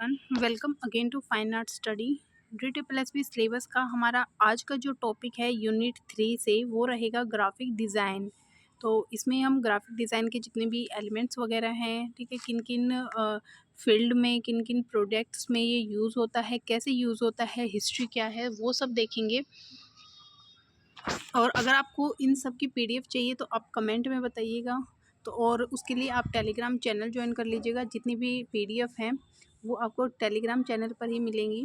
Welcome again to fine art study. DTSP syllabus का हमारा आज का जो टॉपिक है यूनिट 3 से वो रहेगा ग्राफिक डिज़ाइन। तो इसमें हम ग्राफिक डिज़ाइन के जितने भी एलिमेंट्स वगैरह हैं, ठीक है, किन किन फील्ड में किन किन प्रोडक्ट्स में ये यूज़ होता है, कैसे यूज़ होता है, हिस्ट्री क्या है, वो सब देखेंगे। और अगर आपको इन सब की PDF चाहिए तो आप कमेंट में बताइएगा। तो और उसके लिए आप टेलीग्राम चैनल ज्वाइन कर लीजिएगा। जितनी भी PDF हैं वो आपको टेलीग्राम चैनल पर ही मिलेंगी।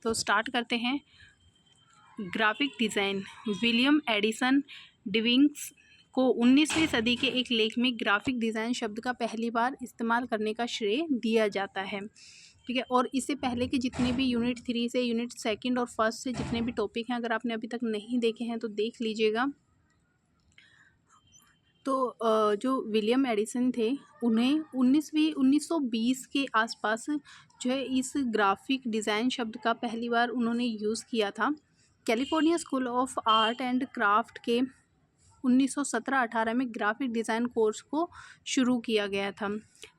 तो स्टार्ट करते हैं। Graphic design. विलियम एडिसन डिविंग्स को 19वीं सदी के एक लेख में ग्राफिक डिज़ाइन शब्द का पहली बार इस्तेमाल करने का श्रेय दिया जाता है, ठीक है। और इससे पहले के जितने भी यूनिट 3 से यूनिट 2 और फर्स्ट से जितने भी टॉपिक हैं, अगर आपने अभी तक नहीं देखे हैं तो देख लीजिएगा। तो जो विलियम एडिसन थे उन्हें 1920 के आसपास जो है इस ग्राफिक डिज़ाइन शब्द का पहली बार उन्होंने यूज़ किया था। California school of art and craft के 1917-18 में ग्राफिक डिज़ाइन कोर्स को शुरू किया गया था।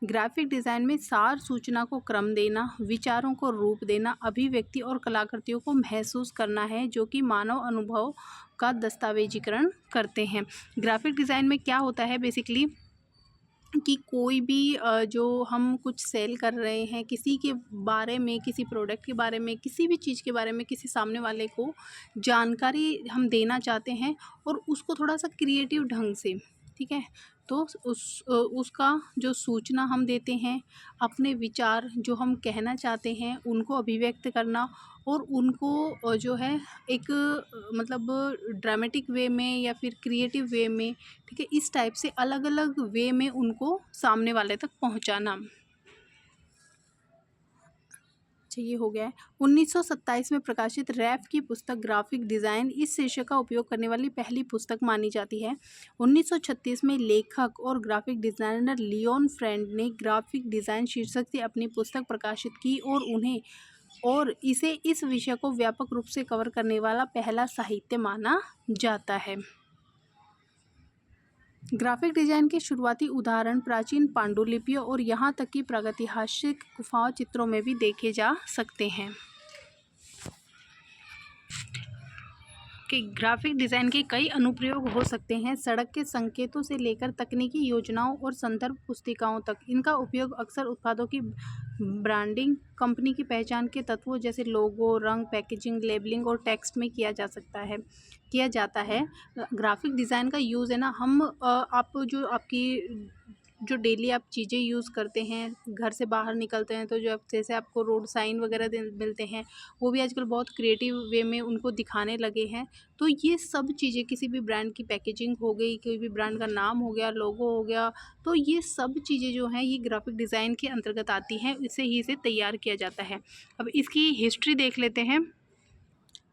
ग्राफिक डिज़ाइन में सार सूचना को क्रम देना, विचारों को रूप देना, अभिव्यक्ति और कलाकृतियों को महसूस करना है जो कि मानव अनुभव का दस्तावेजीकरण करते हैं। ग्राफिक डिज़ाइन में क्या होता है बेसिकली कि कोई भी जो हम कुछ सेल कर रहे हैं, किसी के बारे में, किसी प्रोडक्ट के बारे में, किसी भी चीज़ के बारे में किसी सामने वाले को जानकारी हम देना चाहते हैं और उसको थोड़ा सा क्रिएटिव ढंग से, ठीक है, तो उसका जो सूचना हम देते हैं, अपने विचार जो हम कहना चाहते हैं उनको अभिव्यक्त करना और उनको जो है एक मतलब ड्रामेटिक वे में या फिर क्रिएटिव वे में, ठीक है, इस टाइप से अलग अलग वे में उनको सामने वाले तक पहुंचाना। अच्छा, ये हो गया है। 1927 में प्रकाशित रैफ की पुस्तक ग्राफिक डिज़ाइन इस शीर्षक का उपयोग करने वाली पहली पुस्तक मानी जाती है। 1936 में लेखक और ग्राफिक डिज़ाइनर लियोन फ्रेंड ने ग्राफिक डिज़ाइन शीर्षक से अपनी पुस्तक प्रकाशित की और इसे इस विषय को व्यापक रूप से कवर करने वाला पहला साहित्य माना जाता है। ग्राफिक डिज़ाइन के शुरुआती उदाहरण प्राचीन पांडुलिपियों और यहाँ तक कि प्रागैतिहासिक गुफा चित्रों में भी देखे जा सकते हैं। कि ग्राफिक डिज़ाइन के कई अनुप्रयोग हो सकते हैं, सड़क के संकेतों से लेकर तकनीकी योजनाओं और संदर्भ पुस्तिकाओं तक। इनका उपयोग अक्सर उत्पादों की ब्रांडिंग, कंपनी की पहचान के तत्वों जैसे लोगो, रंग, पैकेजिंग, लेबलिंग और टेक्स्ट में किया जाता है। ग्राफिक डिज़ाइन का यूज़ है ना, आप जो डेली आप चीज़ें यूज़ करते हैं, घर से बाहर निकलते हैं तो जो जैसे आपको रोड साइन वगैरह मिलते हैं, वो भी आजकल बहुत क्रिएटिव वे में उनको दिखाने लगे हैं। तो ये सब चीज़ें, किसी भी ब्रांड की पैकेजिंग हो गई, कोई भी ब्रांड का नाम हो गया, लोगो हो गया, तो ये सब चीज़ें जो हैं ये ग्राफिक डिज़ाइन के अंतर्गत आती हैं। इसे तैयार किया जाता है। अब इसकी हिस्ट्री देख लेते हैं।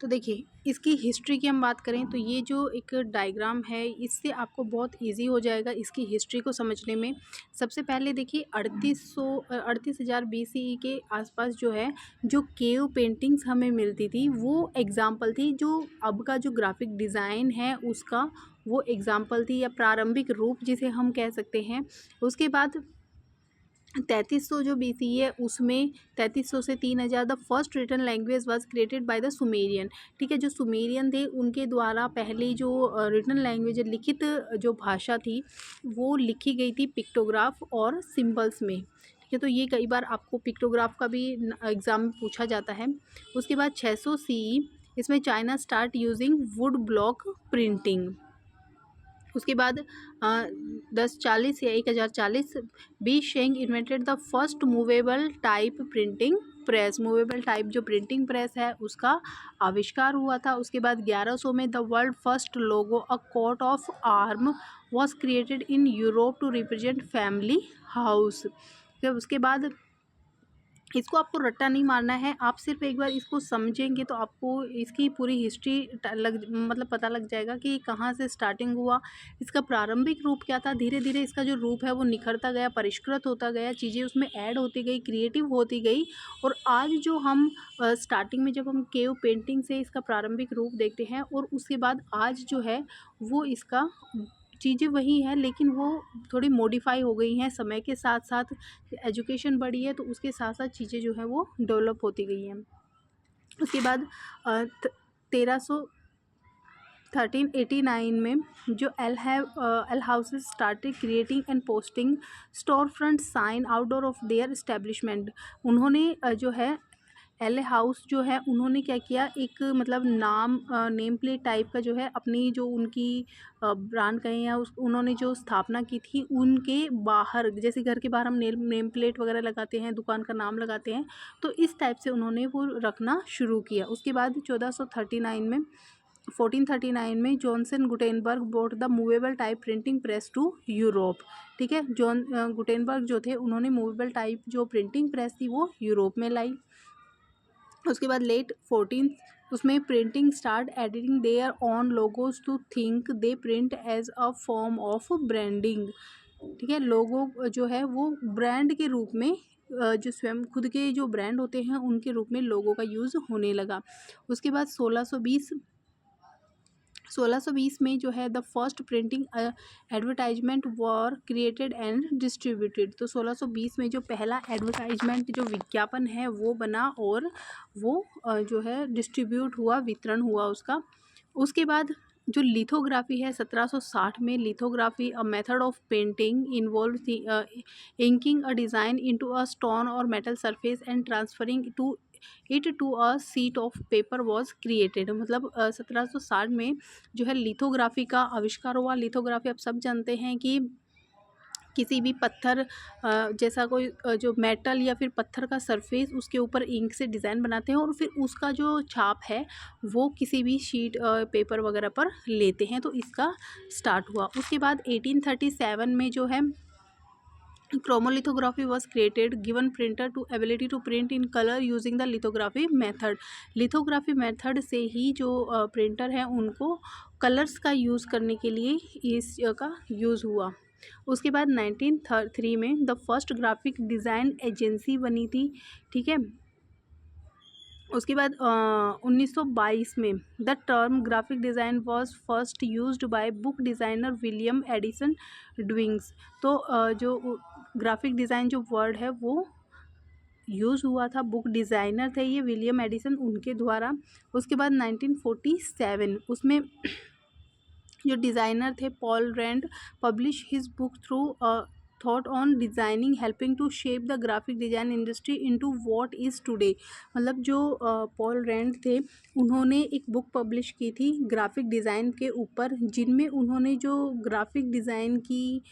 तो देखिए, इसकी हिस्ट्री की हम बात करें तो ये जो एक डायग्राम है इससे आपको बहुत इजी हो जाएगा इसकी हिस्ट्री को समझने में। सबसे पहले देखिए 38,000 BCE के आसपास जो है, जो केव पेंटिंग्स हमें मिलती थी वो एग्जाम्पल थी, जो अब का जो ग्राफिक डिज़ाइन है उसका वो एग्जाम्पल थी या प्रारंभिक रूप जिसे हम कह सकते हैं। उसके बाद 3300 जो BC है उसमें 3300 से 3000 the first written language was created by the Sumerian, ठीक है। जो सुमेरियन थे उनके द्वारा पहली जो रिटन लैंग्वेज, लिखित जो भाषा थी वो लिखी गई थी पिक्टोग्राफ और सिंबल्स में, ठीक है। तो ये कई बार आपको पिक्टोग्राफ का भी एग्ज़ाम में पूछा जाता है। उसके बाद 600 CE इसमें China start using wood block printing. उसके बाद 1040 या 1040 Bi Sheng invented the first movable type printing press. Movable type जो प्रिंटिंग प्रेस है उसका आविष्कार हुआ था। उसके बाद 1100 में the world first logo a coat of arm was created in Europe to represent family house. फिर उसके बाद इसको आपको रट्टा नहीं मारना है, आप सिर्फ एक बार इसको समझेंगे तो आपको इसकी पूरी हिस्ट्री मतलब पता लग जाएगा कि कहाँ से स्टार्टिंग हुआ, इसका प्रारंभिक रूप क्या था। धीरे धीरे इसका जो रूप है वो निखरता गया, परिष्कृत होता गया, चीज़ें उसमें ऐड होती गई, क्रिएटिव होती गई। और आज जो हम स्टार्टिंग में जब हम केव पेंटिंग से इसका प्रारंभिक रूप देखते हैं और उसके बाद आज जो है वो इसका चीज़ें वही हैं, लेकिन वो थोड़ी मॉडिफाई हो गई हैं समय के साथ साथ। एजुकेशन बढ़ी है तो उसके साथ साथ चीज़ें जो हैं वो डेवलप होती गई हैं। उसके बाद 1389 में जो ale houses started creating and posting store front sign outdoor of their establishment. उन्होंने जो है एल हाउस जो है उन्होंने क्या किया, एक मतलब नेम प्लेट टाइप का जो है अपनी जो उनकी ब्रांड कहें या उन्होंने जो स्थापना की थी उनके बाहर, जैसे घर के बाहर हम नेम प्लेट वगैरह लगाते हैं, दुकान का नाम लगाते हैं, तो इस टाइप से उन्होंने वो रखना शुरू किया। उसके बाद 1439 में Johnson Gutenberg bought the movable type printing press to Europe. ठीक है, गुटेनबर्ग जो थे उन्होंने मूवेबल टाइप जो प्रिंटिंग प्रेस थी वो यूरोप में लाई। उसके बाद लेट 14 उसमें printing start editing their on logos to think they print as a form of branding. ठीक है, लोगो जो है वो ब्रांड के रूप में जो स्वयं खुद के जो ब्रांड होते हैं उनके रूप में लोगों का यूज़ होने लगा। उसके बाद 1620 में जो है the first printing advertisement were created and distributed. तो 1620 में जो पहला एडवर्टाइजमेंट जो विज्ञापन है वो बना और वो जो है डिस्ट्रीब्यूट हुआ, वितरण हुआ उसका। उसके बाद जो लिथोग्राफी है 1760 में, lithography a method of painting involve inking a design into a stone और metal surface and transferring it to a sheet of paper was created. मतलब 1760 में जो है लिथोग्राफी का आविष्कार हुआ। लिथोग्राफी आप सब जानते हैं कि किसी भी पत्थर जैसा कोई जो मेटल या फिर पत्थर का सरफेस उसके ऊपर इंक से डिज़ाइन बनाते हैं और फिर उसका जो छाप है वो किसी भी शीट पेपर वगैरह पर लेते हैं, तो इसका स्टार्ट हुआ। उसके बाद 1837 में जो है chromolithography was created given printer to ability to print in colour using the lithography method. Lithography method से ही जो प्रिंटर है उनको कलर्स का यूज़ करने के लिए इस का यूज़ हुआ। उसके बाद 1903 में the first graphic design agency बनी थी। ठीक है, उसके बाद 1922 में the term graphic design was first used by book designer William Addison ड्विंग्स। तो जो ग्राफिक डिज़ाइन जो वर्ड है वो यूज़ हुआ था, बुक डिज़ाइनर थे ये विलियम एडिसन, उनके द्वारा। उसके बाद 1947 उसमें जो डिज़ाइनर थे Paul Rand publish his book through thought on designing helping to shape the graphic design industry into what is today. मतलब जो पॉल रैंड थे उन्होंने एक बुक पब्लिश की थी ग्राफिक डिज़ाइन के ऊपर, जिनमें उन्होंने जो ग्राफिक डिज़ाइन की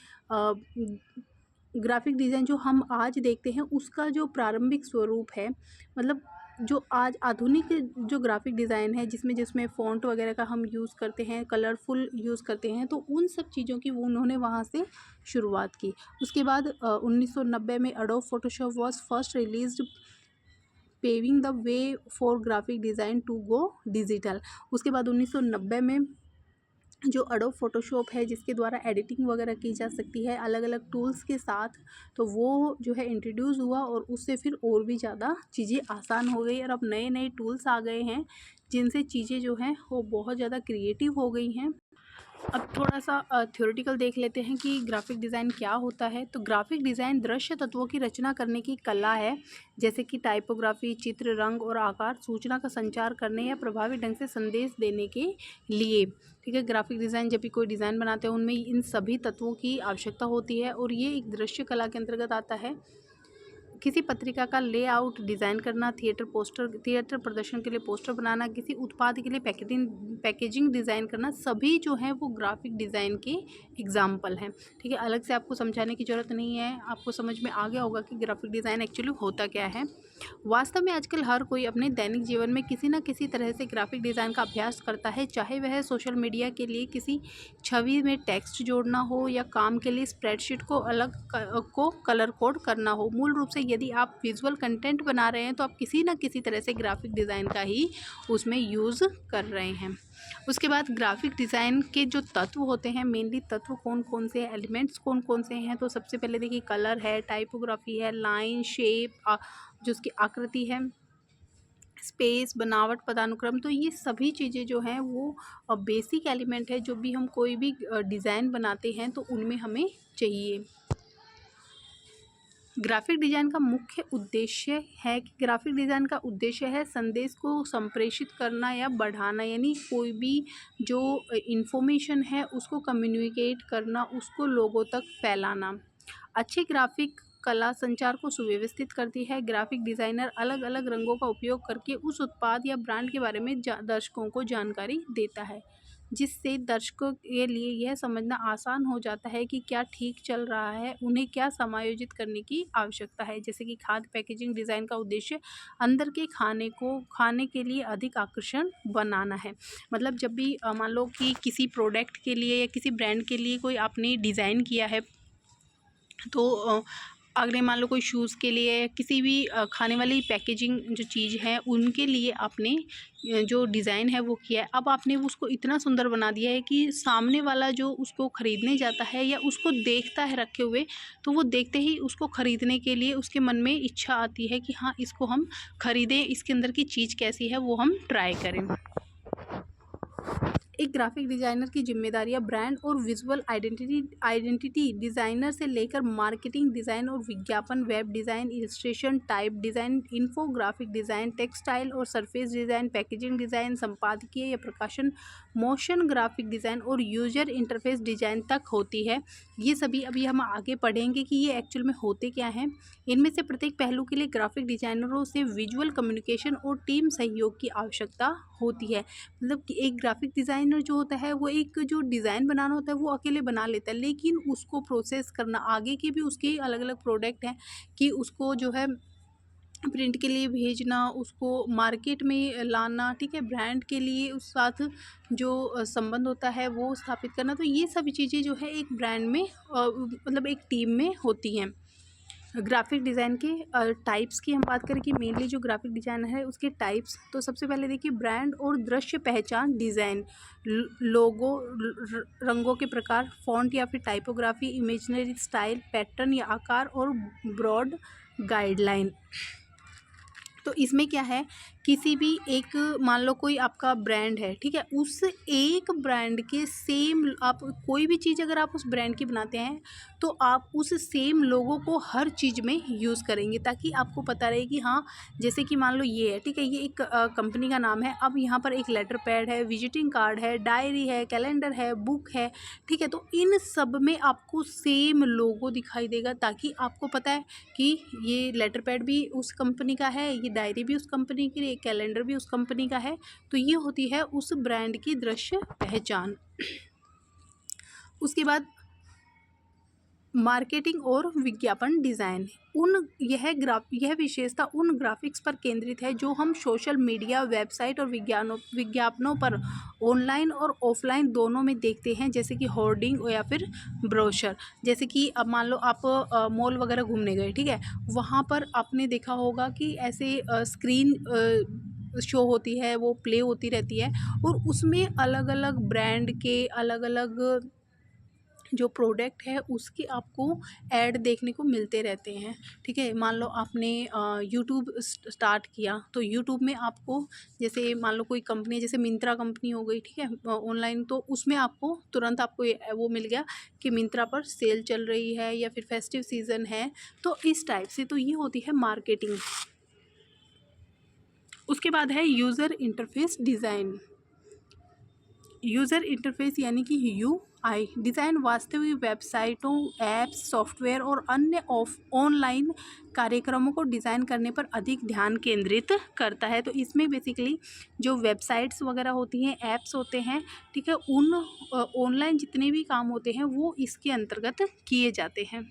ग्राफिक डिज़ाइन जो हम आज देखते हैं उसका जो प्रारंभिक स्वरूप है, मतलब जो आज आधुनिक जो ग्राफिक डिज़ाइन है जिसमें जिसमें फ़ॉन्ट वगैरह का हम यूज़ करते हैं, कलरफुल यूज़ करते हैं, तो उन सब चीज़ों की वो उन्होंने वहाँ से शुरुआत की। उसके बाद 1990 में Adobe Photoshop was first released paving the way for graphic design to go digital. उसके बाद 1990 में जो एडोब फोटोशॉप है जिसके द्वारा एडिटिंग वगैरह की जा सकती है अलग अलग टूल्स के साथ, तो वो जो है इंट्रोड्यूस हुआ और उससे फिर और भी ज़्यादा चीज़ें आसान हो गई और अब नए नए टूल्स आ गए हैं जिनसे चीज़ें जो हैं वो बहुत ज़्यादा क्रिएटिव हो गई हैं। अब थोड़ा सा थ्योरेटिकल देख लेते हैं कि ग्राफिक डिज़ाइन क्या होता है। तो ग्राफिक डिज़ाइन दृश्य तत्वों की रचना करने की कला है, जैसे कि टाइपोग्राफी, चित्र, रंग और आकार सूचना का संचार करने या प्रभावी ढंग से संदेश देने के लिए। ठीक है, ग्राफिक डिज़ाइन जब भी कोई डिज़ाइन बनाते हैं उनमें इन सभी तत्वों की आवश्यकता होती है और ये एक दृश्य कला के अंतर्गत आता है। किसी पत्रिका का लेआउट डिज़ाइन करना, थिएटर प्रदर्शन के लिए पोस्टर बनाना, किसी उत्पाद के लिए पैकेजिंग डिज़ाइन करना, सभी जो हैं वो ग्राफिक डिज़ाइन के एग्जाम्पल हैं। ठीक है, अलग से आपको समझाने की ज़रूरत नहीं है, आपको समझ में आ गया होगा कि ग्राफिक डिज़ाइन एक्चुअली होता क्या है। वास्तव में आजकल हर कोई अपने दैनिक जीवन में किसी न किसी तरह से ग्राफिक डिज़ाइन का अभ्यास करता है, चाहे वह सोशल मीडिया के लिए किसी छवि में टेक्स्ट जोड़ना हो या काम के लिए स्प्रेडशीट को को कलर कोड करना हो। मूल रूप से यदि आप विजुअल कंटेंट बना रहे हैं तो आप किसी न किसी तरह से ग्राफिक डिज़ाइन का ही उसमें यूज़ कर रहे हैं। उसके बाद ग्राफिक डिज़ाइन के जो तत्व होते हैं, मेनली तत्व कौन कौन से हैं, एलिमेंट्स कौन कौन से हैं, तो सबसे पहले देखिए कलर है, टाइपोग्राफी है, लाइन, शेप, जो उसकी आकृति है, स्पेस, बनावट, पदानुक्रम, तो ये सभी चीज़ें जो हैं वो बेसिक एलिमेंट है जो भी हम कोई भी डिज़ाइन बनाते हैं तो उनमें हमें चाहिए। ग्राफिक डिज़ाइन का मुख्य उद्देश्य है कि ग्राफिक डिज़ाइन का उद्देश्य है संदेश को संप्रेषित करना या बढ़ाना, यानी कोई भी जो इंफॉर्मेशन है उसको कम्युनिकेट करना, उसको लोगों तक फैलाना। अच्छी ग्राफिक कला संचार को सुव्यवस्थित करती है। ग्राफिक डिज़ाइनर अलग अलग रंगों का उपयोग करके उस उत्पाद या ब्रांड के बारे में दर्शकों को जानकारी देता है, जिससे दर्शकों के लिए यह समझना आसान हो जाता है कि क्या ठीक चल रहा है, उन्हें क्या समायोजित करने की आवश्यकता है। जैसे कि खाद्य पैकेजिंग डिज़ाइन का उद्देश्य अंदर के खाने को खाने के लिए अधिक आकर्षण बनाना है। मतलब जब भी मान लो कि किसी प्रोडक्ट के लिए या किसी ब्रांड के लिए कोई आपने डिज़ाइन किया है, तो अगले मान लो कोई शूज़ के लिए, किसी भी खाने वाली पैकेजिंग जो चीज़ है उनके लिए आपने जो डिज़ाइन है वो किया है। अब आपने उसको इतना सुंदर बना दिया है कि सामने वाला जो उसको ख़रीदने जाता है या उसको देखता है रखे हुए, तो वो देखते ही उसको ख़रीदने के लिए उसके मन में इच्छा आती है कि हाँ, इसको हम ख़रीदें, इसके अंदर की चीज़ कैसी है वो हम ट्राई करें। एक ग्राफिक डिज़ाइनर की जिम्मेदारियां ब्रांड और विजुअल आइडेंटिटी डिज़ाइनर से लेकर मार्केटिंग डिज़ाइन और विज्ञापन, web design, illustration, type design, infographic design, textile और सरफेस डिज़ाइन, पैकेजिंग डिज़ाइन, संपादकीय या प्रकाशन, मोशन ग्राफिक डिज़ाइन और यूजर इंटरफेस डिज़ाइन तक होती है। ये सभी अभी हम आगे पढ़ेंगे कि ये एक्चुअल में होते क्या हैं। इनमें से प्रत्येक पहलू के लिए ग्राफिक डिज़ाइनरों से विजुअल कम्युनिकेशन और टीम सहयोग की आवश्यकता होती है। मतलब कि एक ग्राफिक डिज़ाइनर जो होता है वो एक जो डिज़ाइन बनाना होता है वो अकेले बना लेता है, लेकिन उसको प्रोसेस करना, आगे के भी उसके अलग अलग प्रोडक्ट हैं कि उसको जो है प्रिंट के लिए भेजना, उसको मार्केट में लाना, ठीक है, ब्रांड के लिए उस साथ जो संबंध होता है वो स्थापित करना। तो ये सभी चीज़ें जो है एक ब्रांड में मतलब एक टीम में होती हैं। ग्राफिक डिज़ाइन के टाइप्स की हम बात करें कि मेनली जो ग्राफिक डिज़ाइन है उसके टाइप्स, तो सबसे पहले देखिए ब्रांड और दृश्य पहचान डिज़ाइन, लोगो, रंगों के प्रकार, फ़ॉन्ट या फिर टाइपोग्राफी, इमेजनरी स्टाइल, पैटर्न या आकार और ब्रॉड गाइडलाइन। तो इसमें क्या है, किसी भी एक मान लो कोई आपका ब्रांड है, ठीक है, उस एक ब्रांड के सेम आप कोई भी चीज़ अगर आप उस ब्रांड की बनाते हैं तो आप उस सेम लोगो को हर चीज़ में यूज़ करेंगे, ताकि आपको पता रहे कि हाँ, जैसे कि मान लो ये है, ठीक है, ये एक कंपनी का नाम है। अब यहाँ पर एक लेटर पैड है, विजिटिंग कार्ड है, डायरी है, कैलेंडर है, बुक है, ठीक है, तो इन सब में आपको सेम लोगो दिखाई देगा, ताकि आपको पता है कि ये लेटर पैड भी उस कंपनी का है, ये डायरी भी उस कंपनी की, ये कैलेंडर भी उस कंपनी का है। तो ये होती है उस ब्रांड की दृश्य पहचान। उसके बाद मार्केटिंग और विज्ञापन डिज़ाइन, यह विशेषता उन ग्राफिक्स पर केंद्रित है जो हम सोशल मीडिया, वेबसाइट और विज्ञापनों पर ऑनलाइन और ऑफलाइन दोनों में देखते हैं, जैसे कि होर्डिंग या फिर ब्रोशर। जैसे कि अब मान लो आप मॉल वगैरह घूमने गए, ठीक है, वहाँ पर आपने देखा होगा कि ऐसे स्क्रीन शो होती है, वो प्ले होती रहती है और उसमें अलग अलग ब्रांड के अलग अलग जो प्रोडक्ट है उसके आपको ऐड देखने को मिलते रहते हैं, ठीक है। मान लो आपने यूट्यूब स्टार्ट किया, तो यूट्यूब में आपको जैसे मान लो कोई कंपनी, जैसे मिंत्रा कंपनी हो गई, ठीक है, ऑनलाइन, तो उसमें आपको तुरंत आपको वो मिल गया कि मिंत्रा पर सेल चल रही है या फिर फेस्टिव सीज़न है, तो इस टाइप से। तो ये होती है मार्केटिंग। उसके बाद है user interface design. User interface यानी कि यूआई डिज़ाइन वास्तविक वेबसाइटों, ऐप्स, सॉफ्टवेयर और अन्य ऑनलाइन कार्यक्रमों को डिज़ाइन करने पर अधिक ध्यान केंद्रित करता है। तो इसमें बेसिकली जो वेबसाइट्स वगैरह होती हैं, ऐप्स होते हैं, ठीक है, उन ऑनलाइन जितने भी काम होते हैं वो इसके अंतर्गत किए जाते हैं।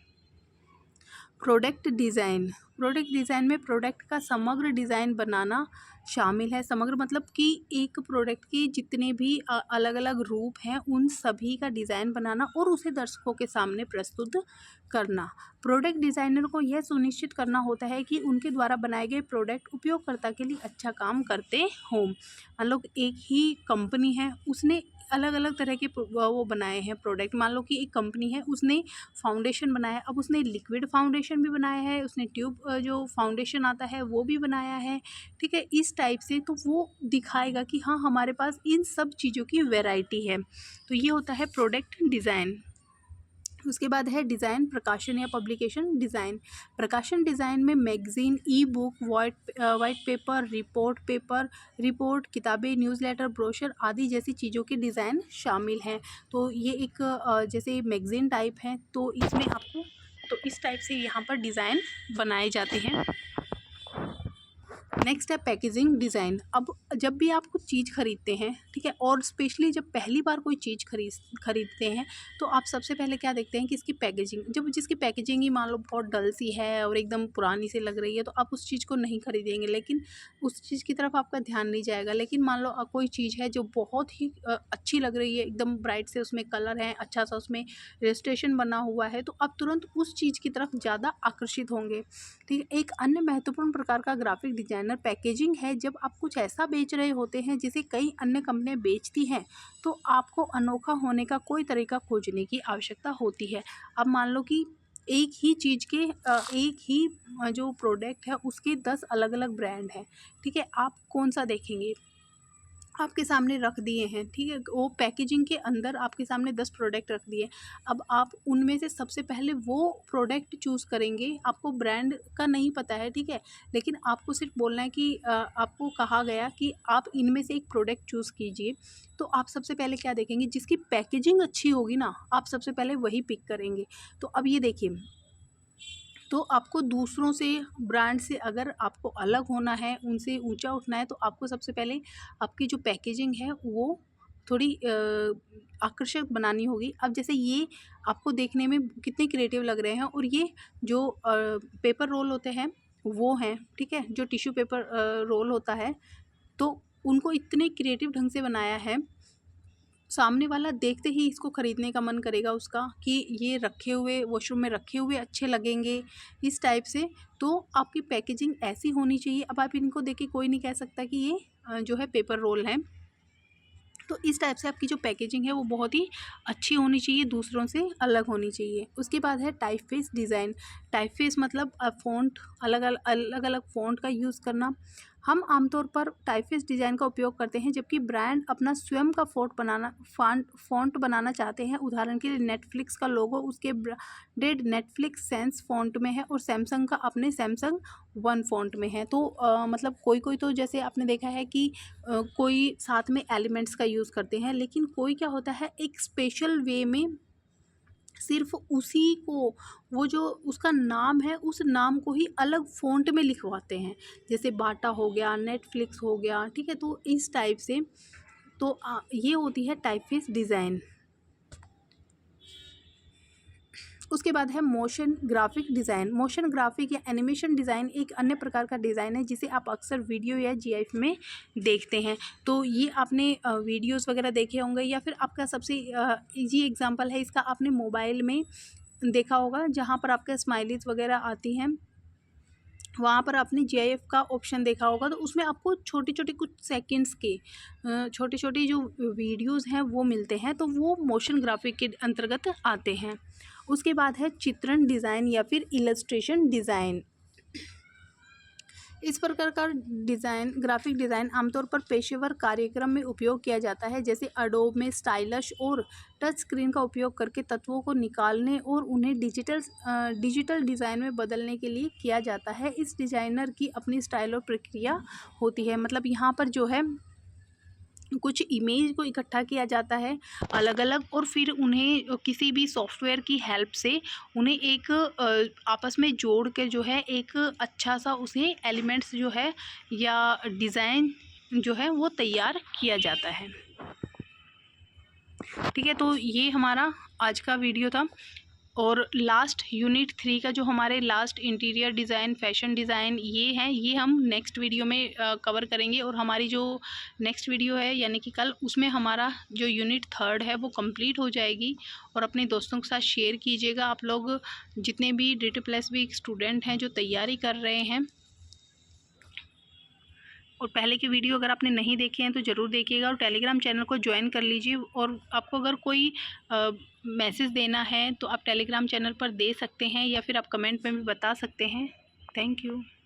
प्रोडक्ट डिज़ाइन, प्रोडक्ट डिज़ाइन में प्रोडक्ट का समग्र डिज़ाइन बनाना शामिल है। समग्र मतलब कि एक प्रोडक्ट के जितने भी अलग अलग रूप हैं उन सभी का डिज़ाइन बनाना और उसे दर्शकों के सामने प्रस्तुत करना। प्रोडक्ट डिज़ाइनर को यह सुनिश्चित करना होता है कि उनके द्वारा बनाए गए प्रोडक्ट उपयोगकर्ता के लिए अच्छा काम करते हों। मान लो एक ही कंपनी है, उसने अलग अलग तरह के वो बनाए हैं प्रोडक्ट। मान लो कि एक कंपनी है, उसने फाउंडेशन बनाया, अब उसने लिक्विड फाउंडेशन भी बनाया है, उसने ट्यूब जो फाउंडेशन आता है वो भी बनाया है, ठीक है, इस टाइप से। तो वो दिखाएगा कि हाँ हमारे पास इन सब चीज़ों की वैरायटी है। तो ये होता है प्रोडक्ट डिज़ाइन। उसके बाद है डिज़ाइन प्रकाशन या पब्लिकेशन डिज़ाइन। प्रकाशन डिज़ाइन में मैगज़ीन, ई बुक, वाइट पेपर, रिपोर्ट, किताबें, न्यूज़लेटर, ब्रोशर आदि जैसी चीज़ों के डिज़ाइन शामिल हैं। तो ये एक जैसे मैगज़ीन टाइप है, तो इसमें आपको तो इस टाइप से यहाँ पर डिज़ाइन बनाए जाते हैं। नेक्स्ट है पैकेजिंग डिज़ाइन। अब जब भी आप कुछ चीज़ खरीदते हैं, ठीक है, और स्पेशली जब पहली बार कोई चीज़ खरीदते हैं, तो आप सबसे पहले क्या देखते हैं कि इसकी पैकेजिंग, जब जिसकी पैकेजिंग ही मान लो बहुत डल सी है और एकदम पुरानी सी लग रही है, तो आप उस चीज़ को नहीं खरीदेंगे, लेकिन उस चीज़ की तरफ आपका ध्यान नहीं जाएगा। लेकिन मान लो कोई चीज़ है जो बहुत ही अच्छी लग रही है, एकदम ब्राइट से उसमें कलर है, अच्छा सा उसमें रजिस्ट्रेशन बना हुआ है, तो आप तुरंत उस चीज़ की तरफ ज़्यादा आकर्षित होंगे, ठीक है। एक अन्य महत्वपूर्ण प्रकार का ग्राफिक डिजाइनर पैकेजिंग है। जब आप कुछ ऐसा बेच रहे होते हैं जिसे कई अन्य कंपनियां बेचती हैं, तो आपको अनोखा होने का कोई तरीका खोजने की आवश्यकता होती है। अब मान लो कि एक ही चीज़ के एक ही जो प्रोडक्ट है उसके 10 अलग अलग ब्रांड हैं, ठीक है, आप कौन सा देखेंगे? आपके सामने रख दिए हैं, ठीक है, वो पैकेजिंग के अंदर आपके सामने 10 प्रोडक्ट रख दिए। अब आप उनमें से सबसे पहले वो प्रोडक्ट चूज़ करेंगे। आपको ब्रांड का नहीं पता है, ठीक है, लेकिन आपको सिर्फ बोलना है कि आपको कहा गया कि आप इनमें से एक प्रोडक्ट चूज़ कीजिए। तो आप सबसे पहले क्या देखेंगे? जिसकी पैकेजिंग अच्छी होगी ना, आप सबसे पहले वही पिक करेंगे। तो अब ये देखिए, तो आपको दूसरों से, ब्रांड से अगर आपको अलग होना है, उनसे ऊंचा उठना है, तो आपको सबसे पहले आपकी जो पैकेजिंग है वो थोड़ी आकर्षक बनानी होगी। अब जैसे ये आपको देखने में कितने क्रिएटिव लग रहे हैं, और ये जो पेपर रोल होते हैं वो हैं, ठीक है, जो टिश्यू पेपर रोल होता है, तो उनको इतने क्रिएटिव ढंग से बनाया है, सामने वाला देखते ही इसको ख़रीदने का मन करेगा उसका, कि ये रखे हुए वॉशरूम में रखे हुए अच्छे लगेंगे, इस टाइप से। तो आपकी पैकेजिंग ऐसी होनी चाहिए। अब आप इनको देख के कोई नहीं कह सकता कि ये जो है पेपर रोल है। तो इस टाइप से आपकी जो पैकेजिंग है वो बहुत ही अच्छी होनी चाहिए, दूसरों से अलग होनी चाहिए। उसके बाद है टाइपफेस डिज़ाइन। टाइपफेस मतलब फ़ॉन्ट, अलग अलग फ़ॉन्ट का यूज़ करना। हम आमतौर पर टाइपफेस डिज़ाइन का उपयोग करते हैं जबकि ब्रांड अपना स्वयं का फ़ॉन्ट बनाना चाहते हैं। उदाहरण के लिए नेटफ्लिक्स का लोगो उसके ब्रांडेड नेटफ्लिक्स सेंस फ़ॉन्ट में है और सैमसंग का अपने सैमसंग वन फ़ॉन्ट में है। तो मतलब कोई कोई तो जैसे आपने देखा है कि कोई साथ में एलिमेंट्स का यूज़ करते हैं, लेकिन कोई क्या होता है, एक स्पेशल वे में सिर्फ उसी को, वो जो उसका नाम है उस नाम को ही अलग फ़ॉन्ट में लिखवाते हैं। जैसे बाटा हो गया, नेटफ्लिक्स हो गया, ठीक है, तो इस टाइप से। तो ये होती है टाइपफेस डिज़ाइन। उसके बाद है motion graphic design. Motion graphic या एनिमेशन डिज़ाइन एक अन्य प्रकार का डिज़ाइन है जिसे आप अक्सर वीडियो या जीआईएफ में देखते हैं। तो ये आपने वीडियोस वगैरह देखे होंगे, या फिर आपका सबसे इजी एग्जांपल है इसका, आपने मोबाइल में देखा होगा जहाँ पर आपका स्माइलीज वगैरह आती हैं, वहाँ पर आपने जीआईएफ का ऑप्शन देखा होगा। तो उसमें आपको छोटे छोटे कुछ सेकंड्स के छोटे छोटे जो वीडियोस हैं वो मिलते हैं, तो वो मोशन ग्राफिक के अंतर्गत आते हैं। उसके बाद है चित्रण डिज़ाइन या फिर इलस्ट्रेशन डिज़ाइन। इस प्रकार का डिज़ाइन, ग्राफिक डिज़ाइन आमतौर पर पेशेवर कार्यक्रम में उपयोग किया जाता है, जैसे अडोब में स्टाइलश और टच स्क्रीन का उपयोग करके तत्वों को निकालने और उन्हें डिजिटल डिज़ाइन में बदलने के लिए किया जाता है। इस डिज़ाइनर की अपनी स्टाइल और प्रक्रिया होती है। मतलब यहाँ पर जो है कुछ इमेज को इकट्ठा किया जाता है अलग अलग, और फिर उन्हें किसी भी सॉफ्टवेयर की हेल्प से उन्हें एक आपस में जोड़ के जो है एक अच्छा सा उसे एलिमेंट्स जो है या डिज़ाइन जो है वो तैयार किया जाता है। ठीक है, तो ये हमारा आज का वीडियो था। और लास्ट यूनिट 3 का जो हमारे last interior design, fashion design ये हैं, ये हम नेक्स्ट वीडियो में कवर करेंगे। और हमारी जो नेक्स्ट वीडियो है यानी कि कल, उसमें हमारा जो यूनिट 3 है वो कंप्लीट हो जाएगी। और अपने दोस्तों के साथ शेयर कीजिएगा, आप लोग जितने भी DT+ भी स्टूडेंट हैं जो तैयारी कर रहे हैं। और पहले की वीडियो अगर आपने नहीं देखे हैं तो ज़रूर देखिएगा और टेलीग्राम चैनल को ज्वाइन कर लीजिए। और आपको अगर कोई मैसेज देना है तो आप टेलीग्राम चैनल पर दे सकते हैं या फिर आप कमेंट में भी बता सकते हैं। Thank you.